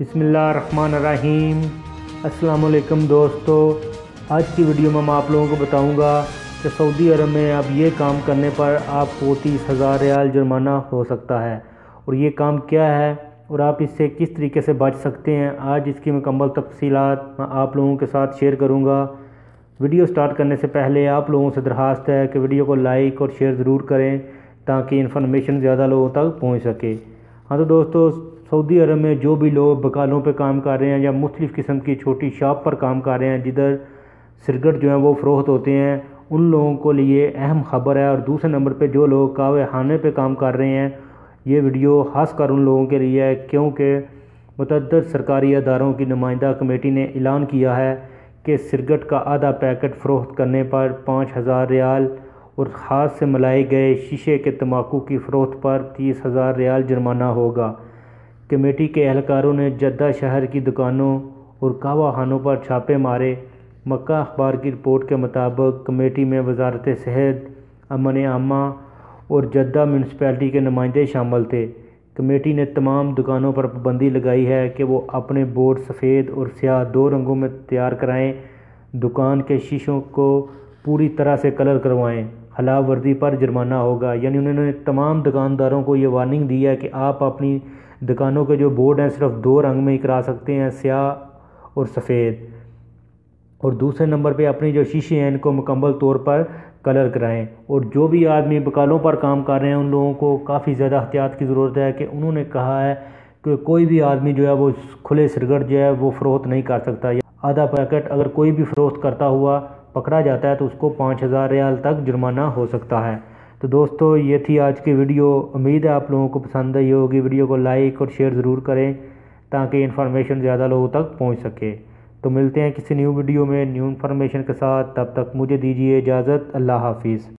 बिस्मिल्लाहिर्रहमानिर्रहीम। अस्सलाम वालेकुम दोस्तों, आज की वीडियो में मैं आप लोगों को बताऊंगा कि सऊदी अरब में अब ये काम करने पर आपको 30,000 रियाल जुर्माना हो सकता है। और ये काम क्या है और आप इससे किस तरीके से बच सकते हैं, आज इसकी मुकम्मल तफसीलात मैं आप लोगों के साथ शेयर करूँगा। वीडियो स्टार्ट करने से पहले आप लोगों से दरख्वास्त है कि वीडियो को लाइक और शेयर ज़रूर करें ताकि इन्फॉर्मेशन ज़्यादा लोगों तक पहुँच सके। हाँ तो दोस्तों, सऊदी अरब में जो भी लोग बकालों पे काम कर रहे हैं या मुख्तलिफ़ किस्म की छोटी शॉप पर काम कर रहे हैं जिधर सिगरेट जो है वो फ़रोख्त होते हैं, उन लोगों को लिए अहम ख़बर है। और दूसरे नंबर पे जो लोग कहवे खाने पे काम कर रहे हैं, ये वीडियो ख़ास कर उन लोगों के लिए है क्योंकि मुतअद्दिद सरकारी अदारों की नुमाइंदा कमेटी ने ऐलान किया है कि सिगरेट का आधा पैकेट फ़रोख्त करने पर 5,000 रियाल और हाथ से मिलाए गए शीशे के तम्बाकू की फ़रोख्त पर 30,000 रियाल जुर्माना होगा। कमेटी के एहलकारों ने जद्दा शहर की दुकानों और कहवा खानों पर छापे मारे। मक्का अखबार की रिपोर्ट के मुताबिक कमेटी में वजारत सेहत, अमन आमा और जद्दा म्यूनसिपैलिटी के नुमाइंदे शामिल थे। कमेटी ने तमाम दुकानों पर पाबंदी लगाई है कि वो अपने बोर्ड सफ़ेद और स्याह दो रंगों में तैयार कराएं। दुकान के शीशों को पूरी तरह से कलर करवाएं, खिलाफ वर्जी पर जुर्माना होगा। यानी उन्होंने तमाम दुकानदारों को ये वार्निंग दी है कि आप अपनी दुकानों के जो बोर्ड हैं सिर्फ दो रंग में ही करा सकते हैं, स्याह और सफ़ेद। और दूसरे नंबर पे अपनी जो शीशे हैं इनको मुकम्मल तौर पर कलर कराएं। और जो भी आदमी बकालों पर काम कर रहे हैं उन लोगों को काफ़ी ज़्यादा एहतियात की ज़रूरत है कि उन्होंने कहा है कि कोई भी आदमी जो है वो खुले सिगरेट जो है वो फ़रोख्त नहीं कर सकता। आधा पैकेट अगर कोई भी फ़रोख्त करता हुआ पकड़ा जाता है तो उसको 5,000 रियाल तक जुर्माना हो सकता है। तो दोस्तों, ये थी आज की वीडियो। उम्मीद है आप लोगों को पसंद आई होगी। वीडियो को लाइक और शेयर ज़रूर करें ताकि इन्फॉर्मेशन ज़्यादा लोगों तक पहुंच सके। तो मिलते हैं किसी न्यू वीडियो में न्यू इन्फॉर्मेशन के साथ। तब तक मुझे दीजिए इजाज़त। अल्लाह हाफिज़।